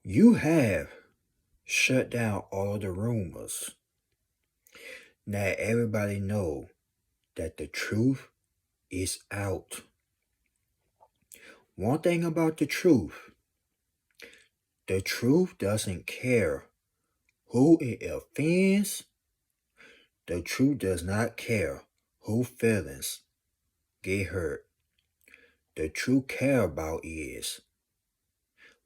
You have shut down all of the rumors. Now everybody know that the truth is out. One thing about the truth doesn't care who it offends. The truth does not care who feelings get hurt. The truth care about is,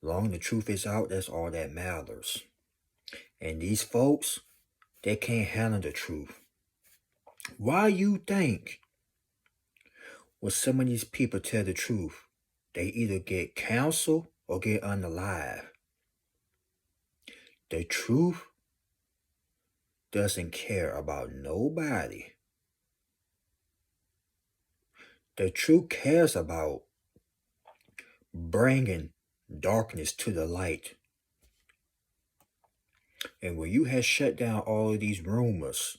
long the truth is out, that's all that matters. And these folks, they can't handle the truth. Why you think when some of these people tell the truth, they either get canceled or get unalive? The truth doesn't care about nobody. The truth cares about bringing darkness to the light. And when you had shut down all of these rumors,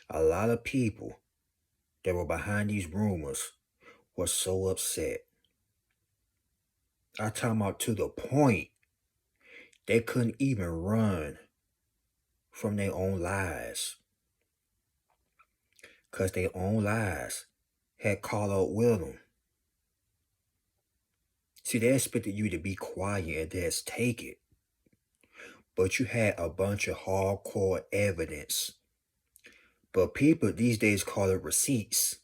a lot of people that were behind these rumors were so upset. I'm talking about to the point they couldn't even run from their own lies. Because their own lies had caught up with them. See, they expected you to be quiet and just take it. But you had a bunch of hardcore evidence. But people these days call it receipts.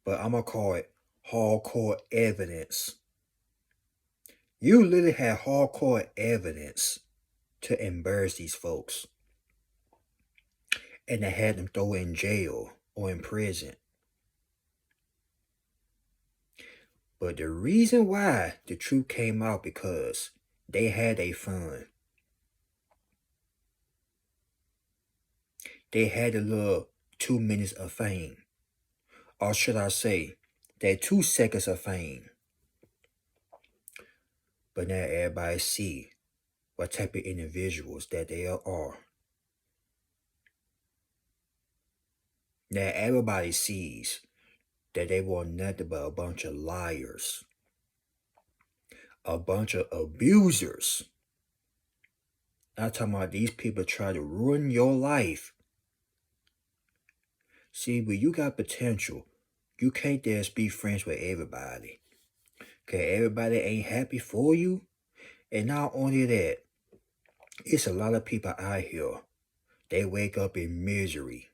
But I'm going to call it hardcore evidence. You literally had hardcore evidence to embarrass these folks. And they had them throw in jail or in prison. But the reason why the truth came out because they had a fun. They had a little 2 minutes of fame. Or should I say, that 2 seconds of fame. But now everybody see what type of individuals that they are. Now everybody sees that they were nothing but a bunch of liars. A bunch of abusers. I'm talking about these people try to ruin your life. See, when you got potential, you can't just be friends with everybody. Okay, everybody ain't happy for you. And not only that, it's a lot of people out here, they wake up in misery.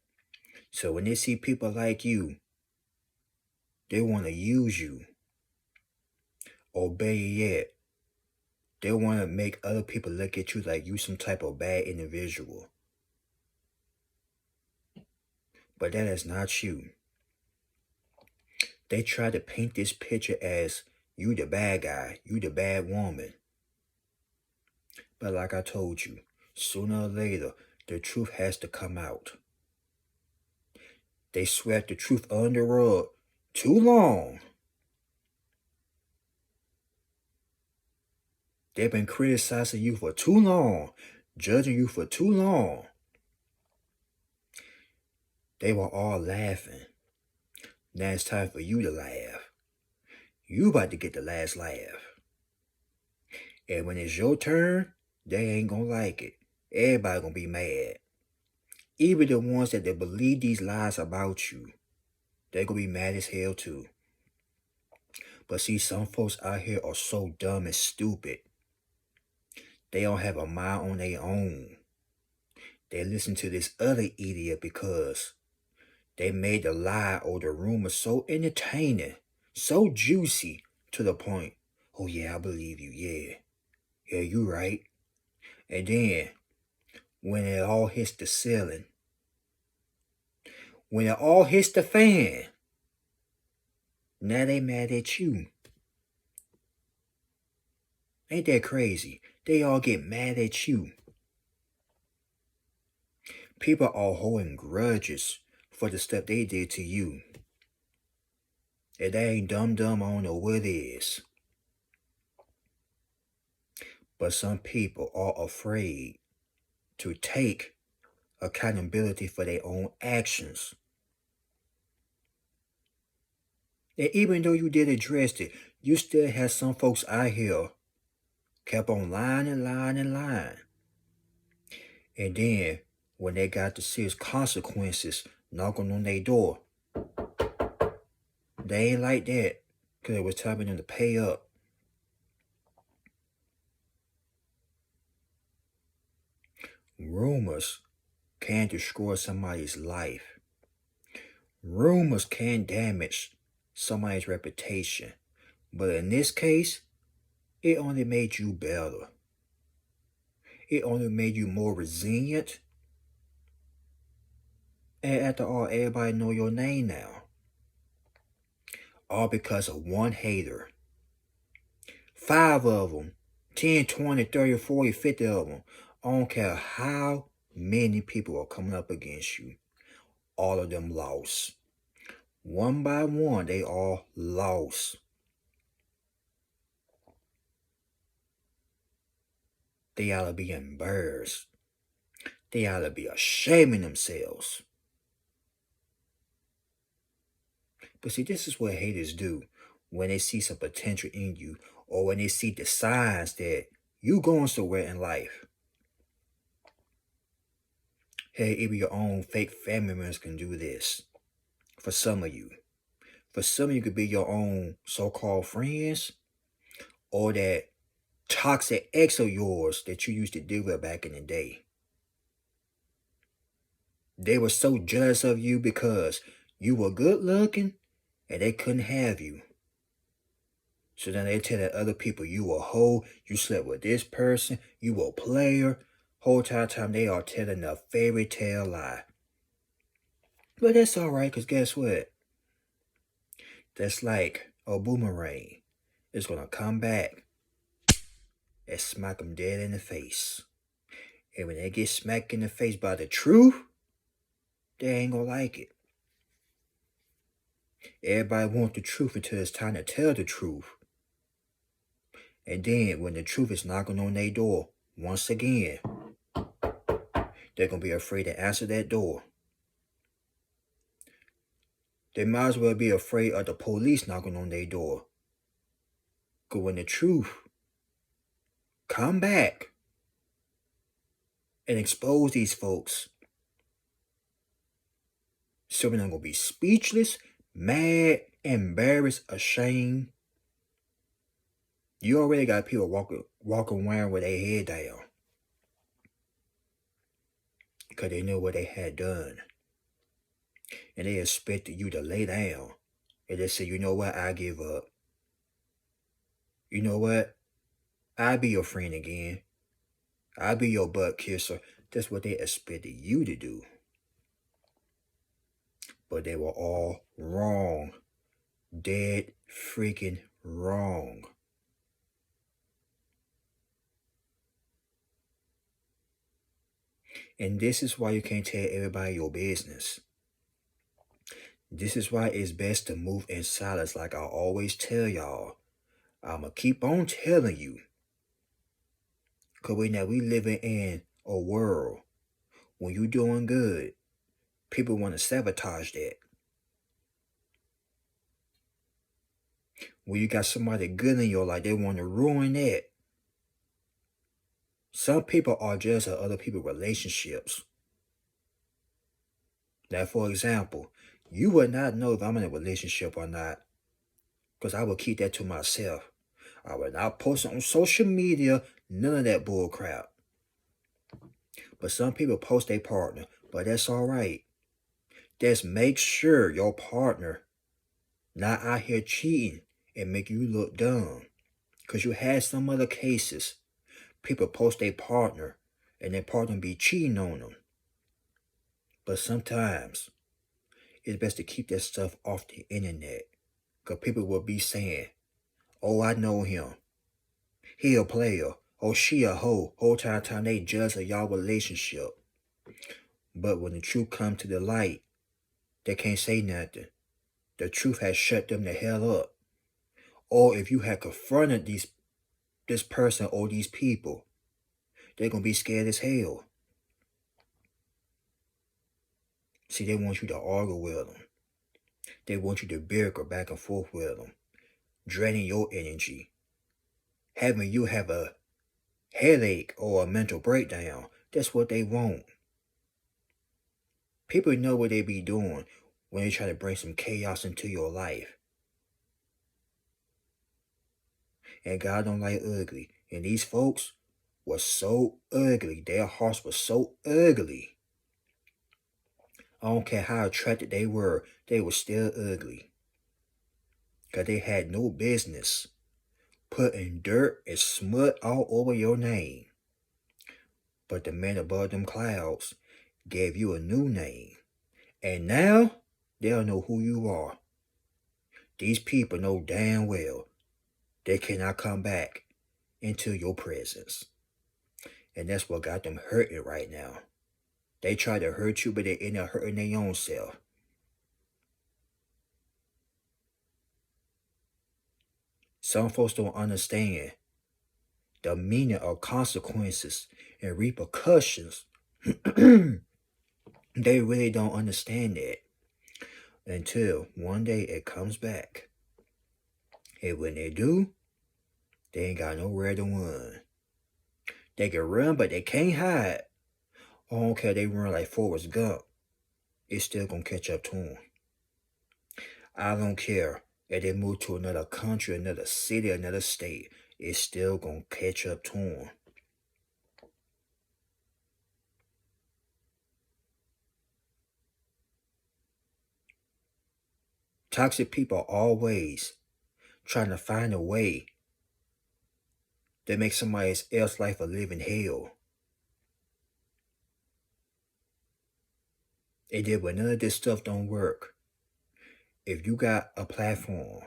So when they see people like you, they want to use you. Or better yet, they want to make other people look at you like you some type of bad individual. But that is not you. They try to paint this picture as you the bad guy, you the bad woman. But like I told you, sooner or later, the truth has to come out. They swept the truth under the rug too long. They've been criticizing you for too long, judging you for too long. They were all laughing. Now it's time for you to laugh. You about to get the last laugh. And when it's your turn, they ain't gonna like it. Everybody gonna be mad. Even the ones that they believe these lies about you, they gonna be mad as hell too. But see, some folks out here are so dumb and stupid. They don't have a mind on their own. They listen to this other idiot because they made the lie or the rumor so entertaining, so juicy to the point, oh yeah, I believe you, yeah, you right. And then, when it all hits the ceiling, when it all hits the fan, now they mad at you. Ain't that crazy? They all get mad at you. People are holding grudges for the stuff they did to you. If they ain't dumb, I don't know what is. But some people are afraid to take accountability for their own actions. And even though you did address it, you still had some folks out here kept on lying and lying and lying. And then, when they got the serious consequences knocking on their door, they ain't like that because it was time for them to pay up. Rumors can destroy somebody's life. Rumors can damage somebody's reputation. But in this case, it only made you better. It only made you more resilient. And after all, everybody know your name now. All because of one hater. 5 of them, 10, 20, 30, 40, 50 of them. I don't care how many people are coming up against you. All of them lost. One by one, they all lost. They ought to be embarrassed. They ought to be ashamed of themselves. But see, this is what haters do when they see some potential in you, or when they see the signs that you going somewhere in life. Hey, even your own fake family members can do this. For some of you. For some of you could be your own so-called friends, or that toxic ex of yours that you used to deal with back in the day. They were so jealous of you because you were good looking and they couldn't have you. So then they tell other people you were a hoe, you slept with this person, you were a player. Whole time they are telling a fairy tale lie. But that's alright, because guess what? That's like a boomerang. It's going to come back and smack them dead in the face. And when they get smacked in the face by the truth, they ain't going to like it. Everybody wants the truth until it's time to tell the truth. And then when the truth is knocking on their door, once again, they're going to be afraid to answer that door. They might as well be afraid of the police knocking on their door. Because when the truth come back and expose these folks, some of them going to be speechless, mad, embarrassed, ashamed. You already got people walking around with their head down. Because they know what they had done. And they expected you to lay down. And they say, you know what, I give up. You know what? I'll be your friend again. I'll be your butt kisser. That's what they expected you to do. But they were all wrong. Dead freaking wrong. And this is why you can't tell everybody your business. This is why it's best to move in silence, like I always tell y'all. I'ma keep on telling you. Because we living in a world when you doing good, people want to sabotage that. When you got somebody good in your life, they want to ruin that. Some people are jealous of other people's relationships. Now, for example, you would not know if I'm in a relationship or not, because I will keep that to myself. I will not post it on social media, none of that bull crap. But some people post their partner, but that's alright. Just make sure your partner not out here cheating and make you look dumb. Because you had some other cases. People post their partner and their partner be cheating on them. But sometimes it's best to keep that stuff off the internet. Because people will be saying, oh, I know him. He a player. Oh, she a hoe. Whole time they judge of y'all relationship. But when the truth comes to the light, they can't say nothing. The truth has shut them the hell up. Or if you had confronted this person or these people, they're going to be scared as hell. See, they want you to argue with them. They want you to bicker back and forth with them, draining your energy, having you have a headache or a mental breakdown. That's what they want. People know what they be doing when they try to bring some chaos into your life. And God don't like ugly. And these folks were so ugly. Their hearts were so ugly. I don't care how attractive they were still ugly. Because they had no business putting dirt and smut all over your name. But the man above them clouds gave you a new name. And now, they'll know who you are. These people know damn well they cannot come back into your presence. And that's what got them hurting right now. They try to hurt you, but they end up hurting their own self. Some folks don't understand the meaning of consequences and repercussions. They really don't understand that until one day it comes back. And when they do, they ain't got nowhere to run. They can run, but they can't hide. I don't care, they run like Forrest Gump. It's still gonna catch up to them. I don't care if they move to another country, another city, another state. It's still gonna catch up to them. Toxic people are always trying to find a way to make somebody else's life a living hell. And then when none of this stuff don't work, if you got a platform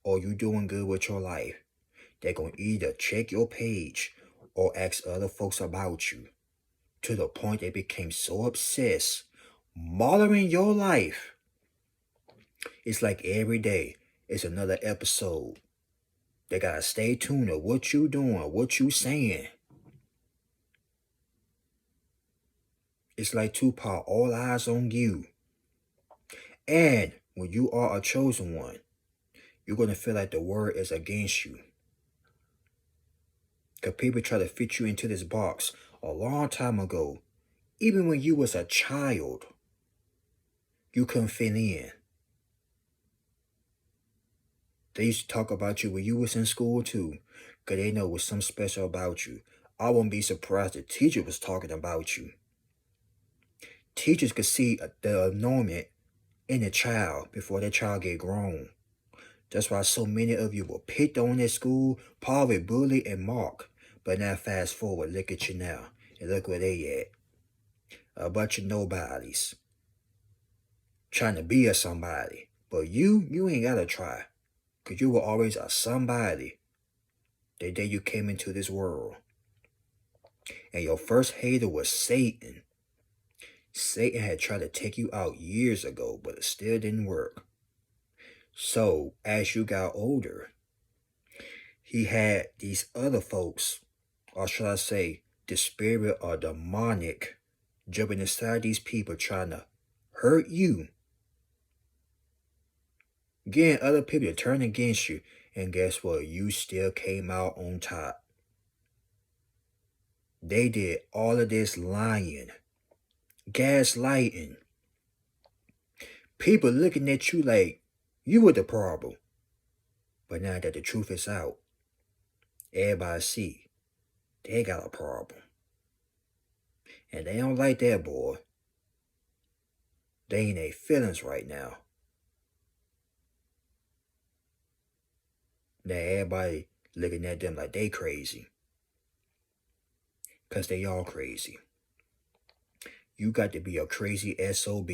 or you doing good with your life, they're going to either check your page or ask other folks about you to the point they became so obsessed, modeling your life. It's like every day, it's another episode. They got to stay tuned to what you doing, what you saying. It's like Tupac, all eyes on you. And when you are a chosen one, you're going to feel like the word is against you. Because people try to fit you into this box a long time ago. Even when you was a child, you couldn't fit in. They used to talk about you when you was in school too, because they know it was something special about you. I wouldn't be surprised if the teacher was talking about you. Teachers could see the anointment in a child before that child get grown. That's why so many of you were picked on at school, probably bullied and mocked. But now fast forward, look at you now, and look where they at. A bunch of nobodies. Trying to be a somebody. But you ain't gotta try. Because you were always a somebody the day you came into this world. And your first hater was Satan. Satan had tried to take you out years ago, but it still didn't work. So, as you got older, he had these other folks, or should I say, the spirit or demonic, jumping inside these people trying to hurt you. Getting other people to turn against you, and guess what? You still came out on top. They did all of this lying, gaslighting. People looking at you like you were the problem. But now that the truth is out, everybody see they got a problem. And they don't like that, boy. They ain't their feelings right now. Now everybody looking at them like they crazy. Because they all crazy. You got to be a crazy SOB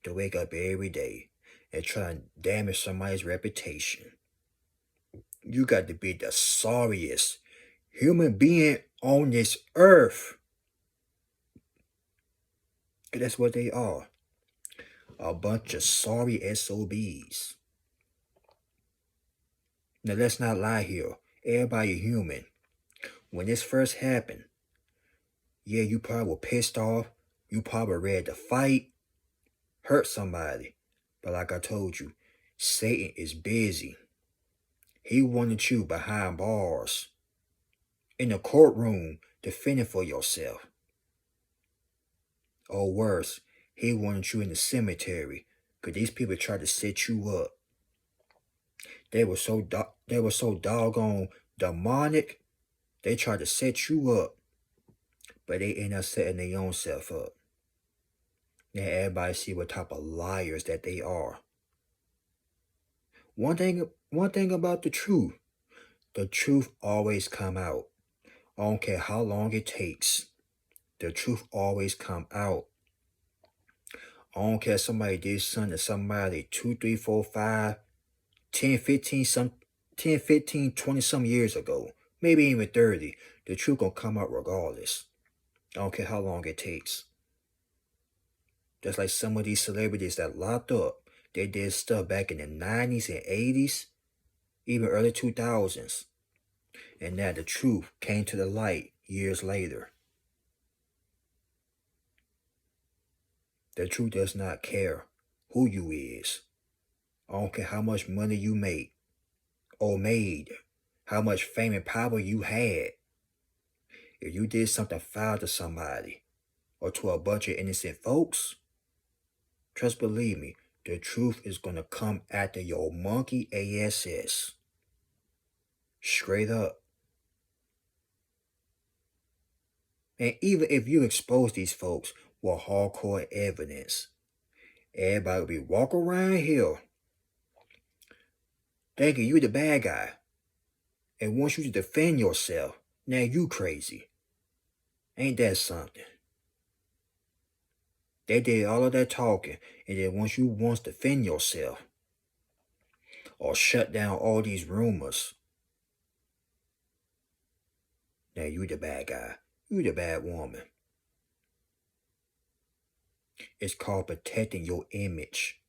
to wake up every day and try and damage somebody's reputation. You got to be the sorriest human being on this earth. Because that's what they are. A bunch of sorry SOBs. Now let's not lie here. Everybody human. When this first happened, yeah, you probably were pissed off. You probably ready to fight, hurt somebody. But like I told you, Satan is busy. He wanted you behind bars, in the courtroom, defending for yourself. Or worse, he wanted you in the cemetery, because these people tried to set you up. They were so doggone demonic, they tried to set you up, but they ended up setting their own self up. Now everybody see what type of liars that they are. One thing about the truth always come out. I don't care how long it takes. The truth always come out. I don't care if somebody did something to somebody 2, 3, 4, 5, 10, 15, 20 some years ago. Maybe even 30. The truth gonna come out regardless. I don't care how long it takes. Just like some of these celebrities that locked up, they did stuff back in the 90s and 80s, even early 2000s. And now the truth came to the light years later. The truth does not care who you is. I don't care how much money you make or made, how much fame and power you had. If you did something foul to somebody or to a bunch of innocent folks, trust believe me, the truth is going to come after your monkey ass. Straight up. And even if you expose these folks with hardcore evidence, everybody will be walking around here thinking you the bad guy and wants you to defend yourself. Now you crazy. Ain't that something? They did all of that talking, and then once you want to defend yourself or shut down all these rumors, now you the bad guy. You the bad woman. It's called protecting your image,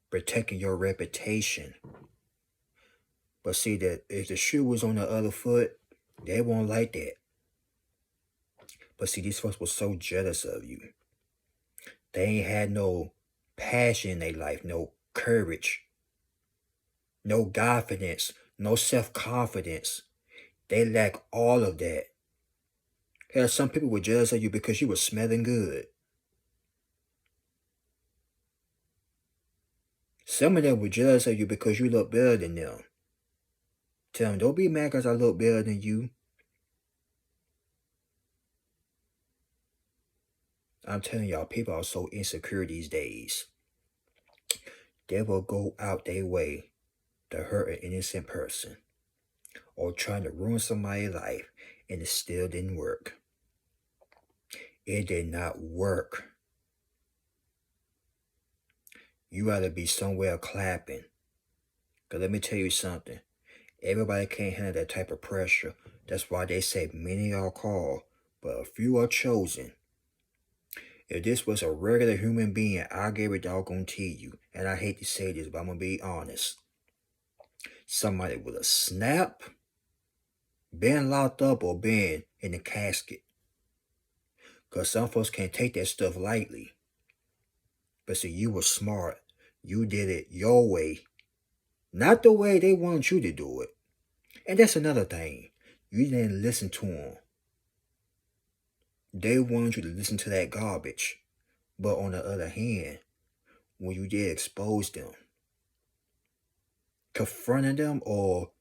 protecting your reputation. But see that if the shoe was on the other foot, they won't like that. But see, these folks were so jealous of you. They ain't had no passion in their life, no courage, no confidence, no self-confidence. They lack all of that. Hell, some people were jealous of you because you were smelling good. Some of them were jealous of you because you look better than them. Tell them, don't be mad because I look better than you. I'm telling y'all, people are so insecure these days. They will go out their way to hurt an innocent person or trying to ruin somebody's life, and it still didn't work. It did not work. You gotta be somewhere clapping. Because let me tell you something. Everybody can't handle that type of pressure. That's why they say many are called, but a few are chosen. If this was a regular human being, I guarantee you, and I hate to say this, but I'm going to be honest. Somebody would have snapped, been locked up, or been in the casket. Because some folks can't take that stuff lightly. But see, you were smart. You did it your way. Not the way they want you to do it. And that's another thing. You didn't listen to them. They wanted you to listen to that garbage. But on the other hand, when you did expose them, confronting them, or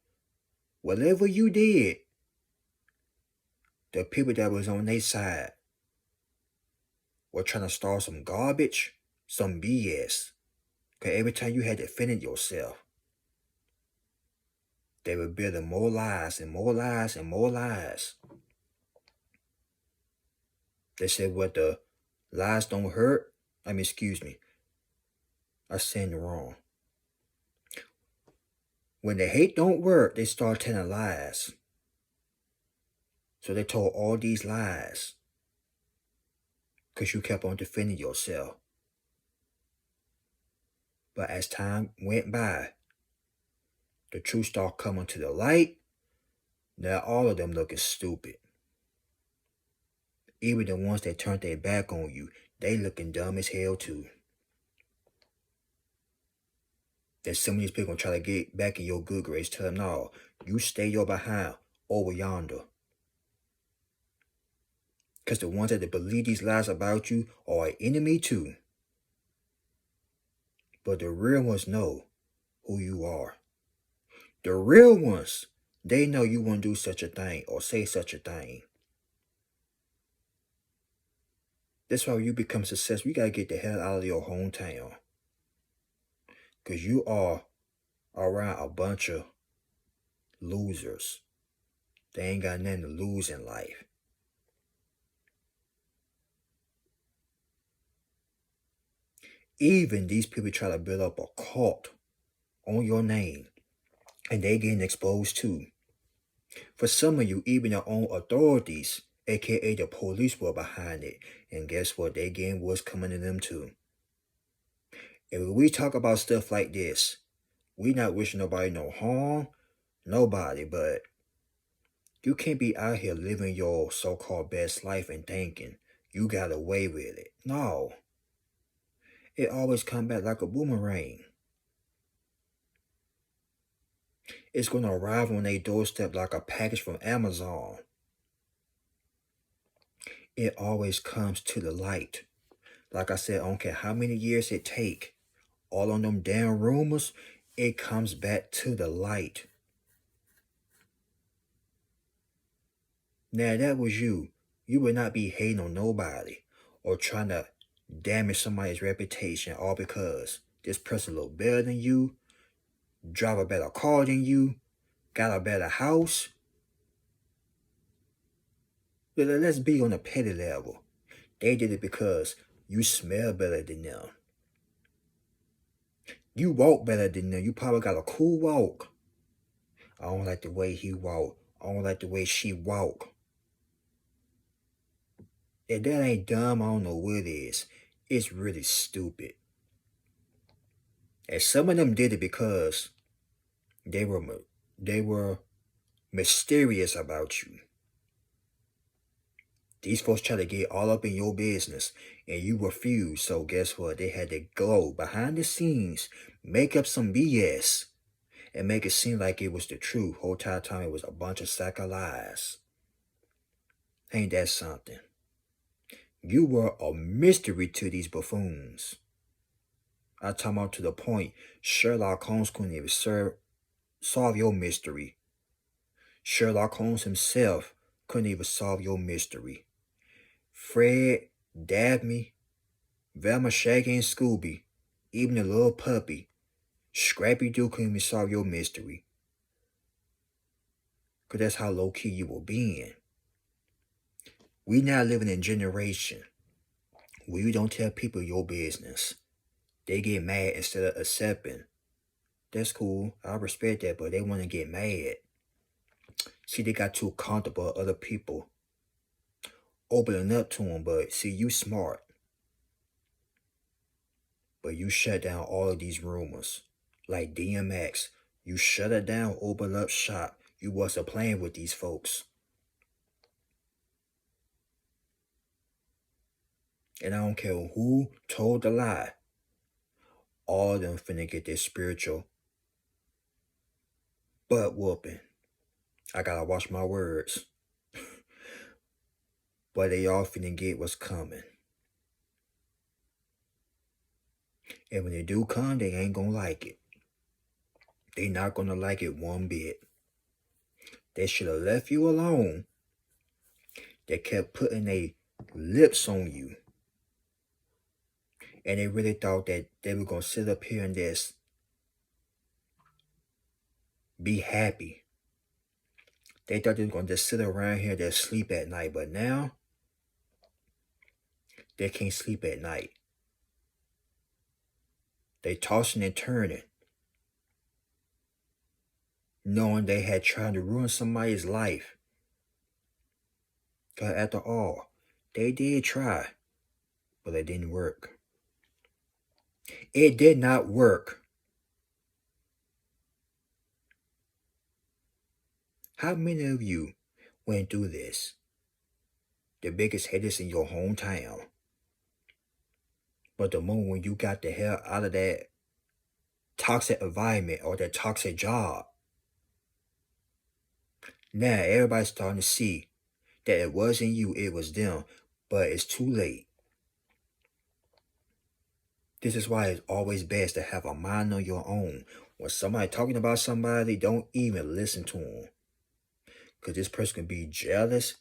whatever you did, the people that was on their side were trying to start some garbage, some BS. Because every time you had defended yourself, they were building more lies and more lies and more lies. They said what the lies don't hurt. Excuse me. I said it wrong. When the hate don't work, they start telling lies. So they told all these lies because you kept on defending yourself. But as time went by, the truth started coming to the light. Now all of them looking stupid. Even the ones that turned their back on you, they looking dumb as hell too. Then some of these people gonna try to get back in your good grace. Tell them, no, you stay your behind over yonder. Because the ones that believe these lies about you are an enemy too. But the real ones know who you are. The real ones, they know you won't do such a thing or say such a thing. That's why when you become successful, you gotta get the hell out of your hometown. Because you are around a bunch of losers. They ain't got nothing to lose in life. Even these people try to build up a cult on your name, and they getting exposed too. For some of you, even your own authorities, aka the police, were behind it. And guess what? They getting what's coming to them too. And when we talk about stuff like this, we not wishing nobody no harm, nobody, but you can't be out here living your so-called best life and thinking you got away with it. No. It always come back like a boomerang. It's going to arrive on their doorstep like a package from Amazon. It always comes to the light. Like I said, I don't care how many years it take. All on them damn rumors, it comes back to the light. Now, that was you. You would not be hating on nobody or trying to damage somebody's reputation all because this person look better than you, drive a better car than you, got a better house. But let's be on a petty level. They did it because you smell better than them. You walk better than them. You probably got a cool walk. I don't like the way he walk. I don't like the way she walk. If that ain't dumb, I don't know what it is. It's really stupid. And some of them did it because they were mysterious about you. These folks try to get all up in your business and you refuse. So guess what? They had to go behind the scenes, make up some BS, and make it seem like it was the truth. Whole time it was a bunch of sack of lies. Ain't that something? You were a mystery to these buffoons. I'm talking about to the point Sherlock Holmes couldn't even solve your mystery. Sherlock Holmes himself couldn't even solve your mystery. Fred, Dabney, Velma, Shaggy, and Scooby, even the little puppy, Scrappy-Doo couldn't even solve your mystery. Because that's how low-key you were being. We now living in a generation where you don't tell people your business. They get mad instead of accepting. That's cool. I respect that, but they want to get mad. See, they got too comfortable with other people opening up to them, but see, you smart. But you shut down all of these rumors. Like DMX, you shut it down, open up shop. You wasn't playing with these folks. And I don't care who told the lie. All of them finna get their spiritual butt whooping. I gotta watch my words. But they all finna get what's coming. And when they do come, they ain't gonna like it. They not gonna like it one bit. They should have left you alone. They kept putting their lips on you. And they really thought that they were gonna sit up here and just be happy. They thought they were gonna just sit around here and just sleep at night. But now, they can't sleep at night. They tossing and turning, knowing they had tried to ruin somebody's life. Because after all, they did try, but it didn't work. It did not work. How many of you went through this? The biggest haters in your hometown. But the moment when you got the hell out of that toxic environment or that toxic job. Now everybody's starting to see that it wasn't you, it was them, but it's too late. This is why it's always best to have a mind on your own. When somebody talking about somebody, don't even listen to them. Because this person can be jealous,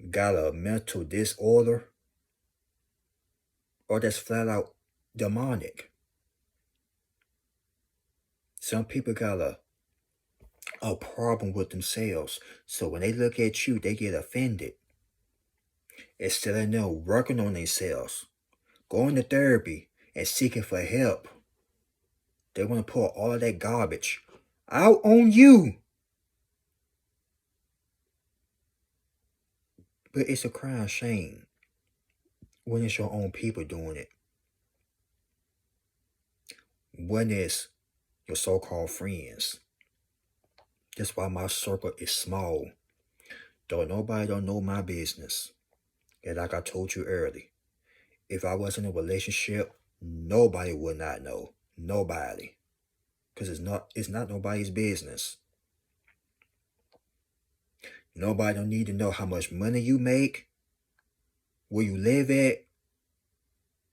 got a mental disorder, or that's flat out demonic. Some people got a problem with themselves. So when they look at you, they get offended. Instead of them working on themselves, going to therapy, and seeking for help, they want to pour all that garbage out on you. But it's a crying shame when it's your own people doing it. When it's your so-called friends. That's why my circle is small. Nobody don't know my business. And like I told you earlier, if I was in a relationship, nobody would not know. Nobody. Because it's not nobody's business. Nobody don't need to know how much money you make, where you live at,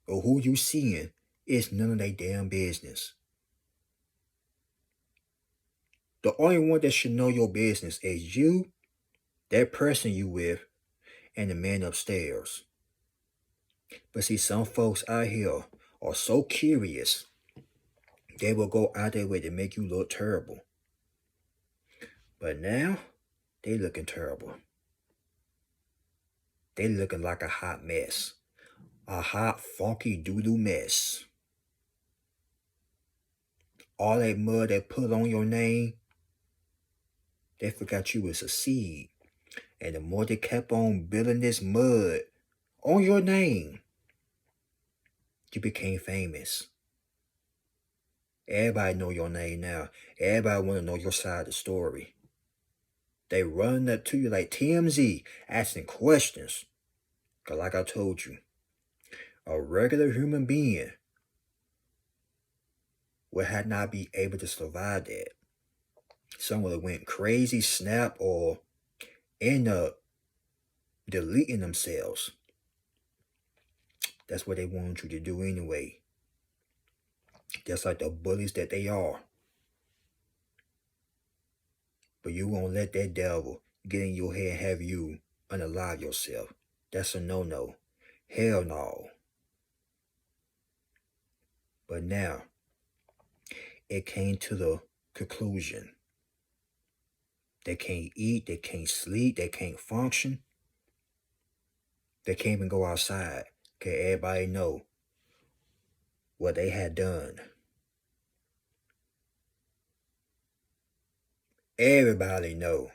or who you seeing. It's none of their damn business. The only one that should know your business is you, that person you with, and the man upstairs. But see, some folks out here are so curious, they will go out their way to make you look terrible. But now, they looking terrible. They looking like a hot mess. A hot, funky doo-doo mess. All that mud they put on your name, they forgot you was a seed. And the more they kept on building this mud on your name, you became famous. Everybody know your name now. Everybody want to know your side of the story. They run up to you like TMZ, asking questions. Because like I told you, a regular human being would have not be able to survive that. Some would have went crazy, snap, or end up deleting themselves. That's what they want you to do anyway. Just like the bullies that they are. But you won't let that devil get in your head and have you unalive yourself. That's a no-no. Hell no. But now, it came to the conclusion. They can't eat, they can't sleep, they can't function. They can't even go outside. Okay, everybody know what they had done. Everybody know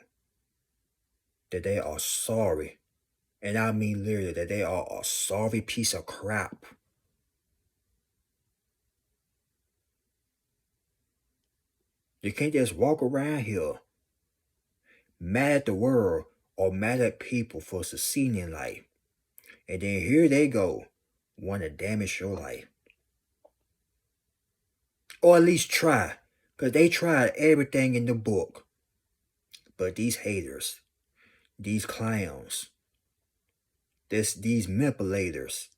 that they are sorry. And I mean literally that they are a sorry piece of crap. You can't just walk around here mad at the world or mad at people for succeeding in life. And then here they go, want to damage your life. Or at least try. Because they tried everything in the book. But these haters, these clowns, these manipulators,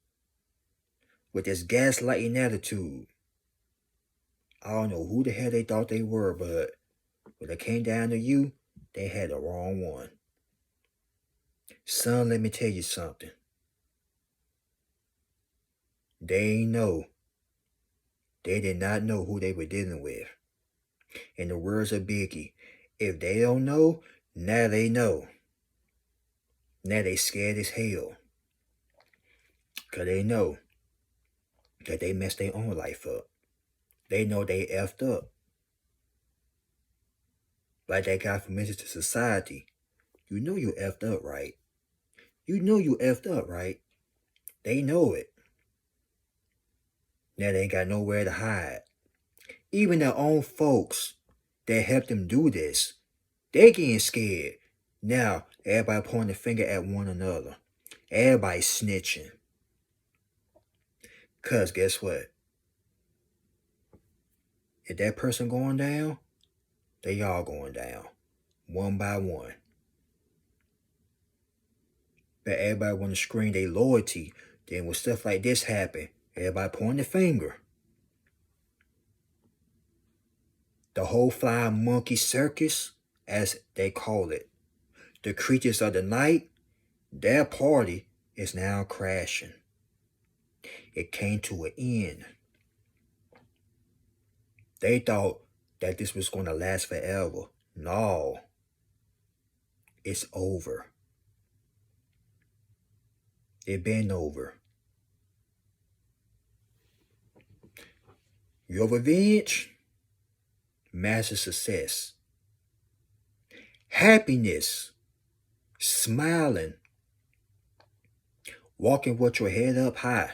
with this gaslighting attitude, I don't know who the hell they thought they were, but when it came down to you, they had the wrong one. Son, let me tell you something. They ain't know. They did not know who they were dealing with. In the words of Biggie, if they don't know, now they know. Now they scared as hell. Because they know that they messed their own life up. They know they effed up. Like that guy from Menace to Society. You know you effed up, right? You know you effed up, right? They know it. Now they ain't got nowhere to hide. Even their own folks that helped them do this, they getting scared. Now, everybody pointing the finger at one another. Everybody snitching. Because guess what? If that person going down, they all going down. One by one. But everybody want to scream their loyalty. Then when stuff like this happen, everybody pointing the finger. The whole flying monkey circus, as they call it. The creatures of the night, their party is now crashing. It came to an end. They thought that this was going to last forever. No. It's over. It been over. Your revenge, massive success. Happiness, smiling, walking with your head up high.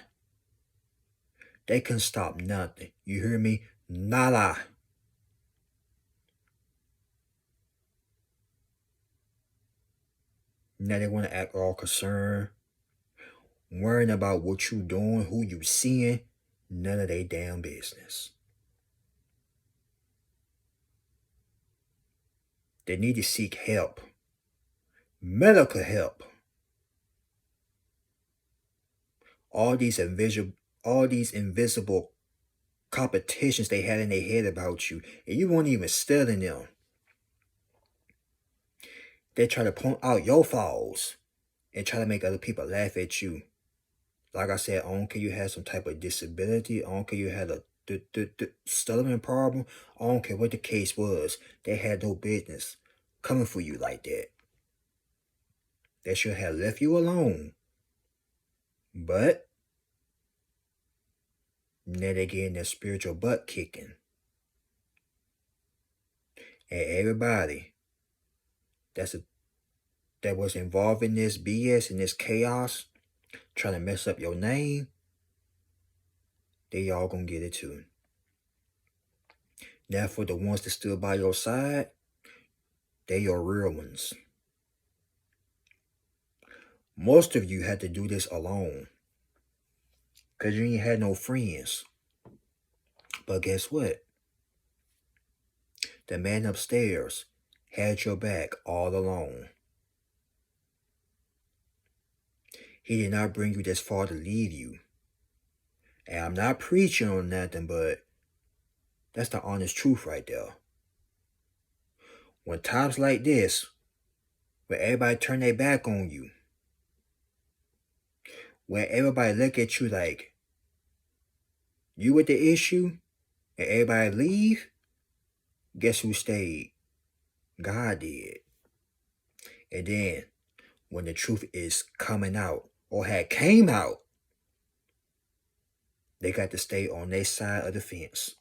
They couldn't stop nothing. You hear me? Nada. Now they want to act all concerned, worrying about what you doing, who you seeing. None of their damn business. They need to seek help. Medical help. All these invisible competitions they had in their head about you, and you weren't even studying them. They try to point out your flaws and try to make other people laugh at you. Like I said, I don't care you had some type of disability. I don't care you had a stuttering problem. I don't care what the case was. They had no business coming for you like that. They should have left you alone. But now they're getting their spiritual butt kicking. And everybody that was involved in this BS and this chaos, trying to mess up your name, they all gonna get it too. Now for the ones that stood by your side, they your real ones. Most of you had to do this alone, because you ain't had no friends. But guess what? The man upstairs had your back all along. He did not bring you this far to leave you. And I'm not preaching on nothing, but that's the honest truth right there. When times like this, where everybody turn their back on you, where everybody look at you like you with the issue, and everybody leave, guess who stayed? God did. And then, when the truth is coming out, or had came out, they got to stay on their side of the fence.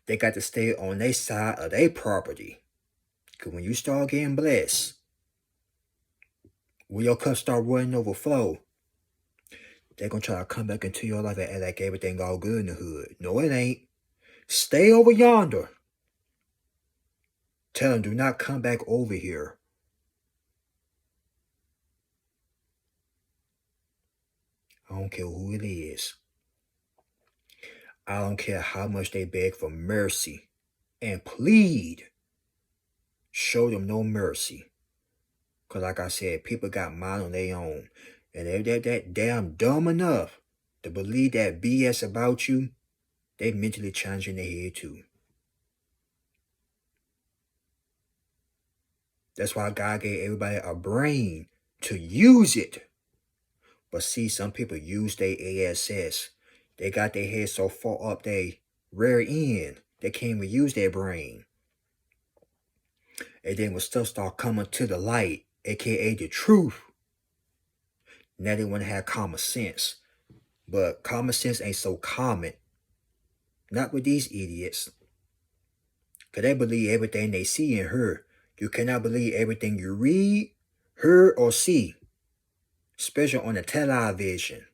They got to stay on their side of their property. Because when you start getting blessed, when your cup start running overflow, they're going to try to come back into your life and act like everything all good in the hood. No, it ain't. Stay over yonder. Tell them, do not come back over here. I don't care who it is. I don't care how much they beg for mercy and plead. Show them no mercy. Because like I said, people got mind on their own. And if they're that damn dumb enough to believe that BS about you, they mentally challenging their head too. That's why God gave everybody a brain to use it. But see, some people use their ASS. They got their head so far up their rear end, they can't even use their brain. And then when stuff start coming to the light, aka the truth, now they want to have common sense. But common sense ain't so common. Not with these idiots. Because they believe everything they see and hear. You cannot believe everything you read, hear, or see. Especially on the television.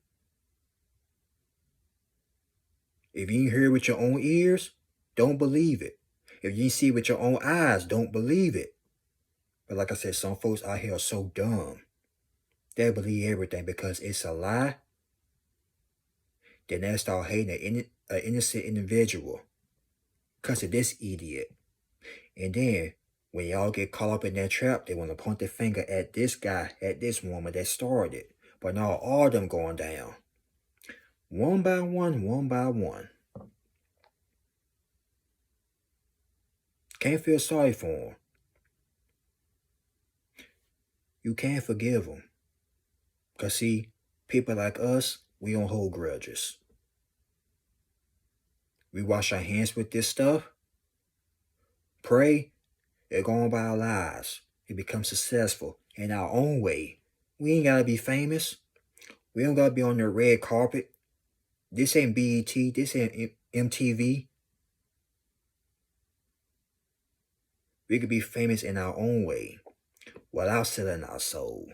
If you hear with your own ears, don't believe it. If you see with your own eyes, don't believe it. But like I said, some folks out here are so dumb. They believe everything because it's a lie. Then they start hating an innocent individual because of this idiot. And then when y'all get caught up in that trap, they want to point the finger at this guy, at this woman that started. But now all of them going down. One by one, one by one. Can't feel sorry for them. You can't forgive them. Because see, people like us, we don't hold grudges. We wash our hands with this stuff. Pray, it go on by our lives. It becomes successful in our own way. We ain't got to be famous. We don't got to be on the red carpet. This ain't BET. This ain't MTV. We could be famous in our own way without selling our soul.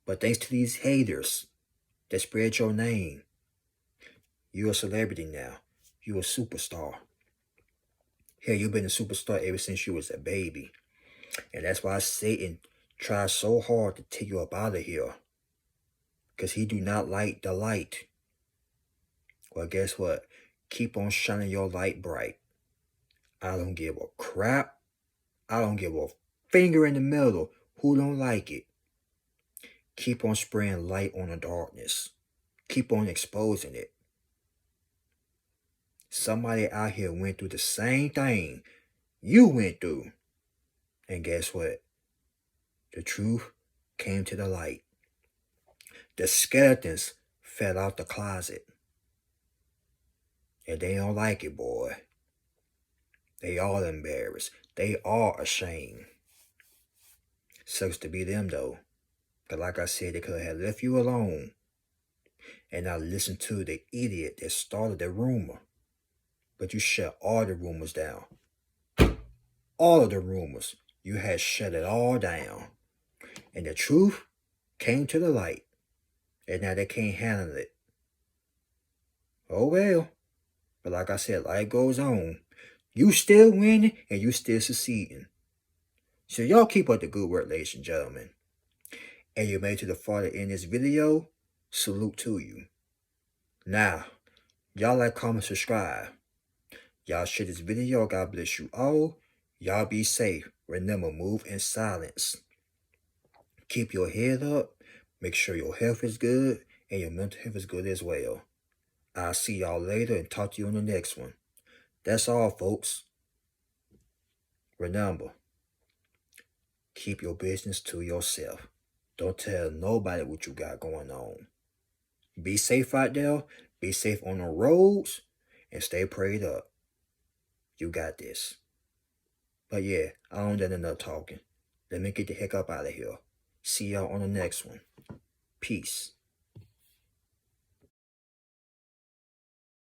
But thanks to these haters that spread your name, you're a celebrity now. You're a superstar. Hell, you've been a superstar ever since you was a baby. And that's why Satan tries so hard to take you up out of here. Because he do not like the light. Well, guess what? Keep on shining your light bright. I don't give a crap. I don't give a finger in the middle who don't like it. Keep on spraying light on the darkness. Keep on exposing it. Somebody out here went through the same thing you went through. And guess what? The truth came to the light. The skeletons fell out the closet. And they don't like it, boy. They all embarrassed. They are ashamed. Sucks to be them, though. But like I said, they could have left you alone and not listened to the idiot that started the rumor. But you shut all the rumors down. All of the rumors. You had shut it all down. And the truth came to the light. And now they can't handle it. Oh well. But like I said, life goes on. You still winning and you still succeeding. So y'all keep up the good work, ladies and gentlemen. And you made it to the farther end of this video, salute to you. Now, y'all like, comment, subscribe. Y'all share this video. God bless you all. Y'all be safe. Remember, move in silence. Keep your head up. Make sure your health is good and your mental health is good as well. I'll see y'all later and talk to you on the next one. That's all, folks. Remember, keep your business to yourself. Don't tell nobody what you got going on. Be safe out there. Be safe on the roads. And stay prayed up. You got this. But yeah, I don't done enough talking. Let me get the heck up out of here. See y'all on the next one. Peace.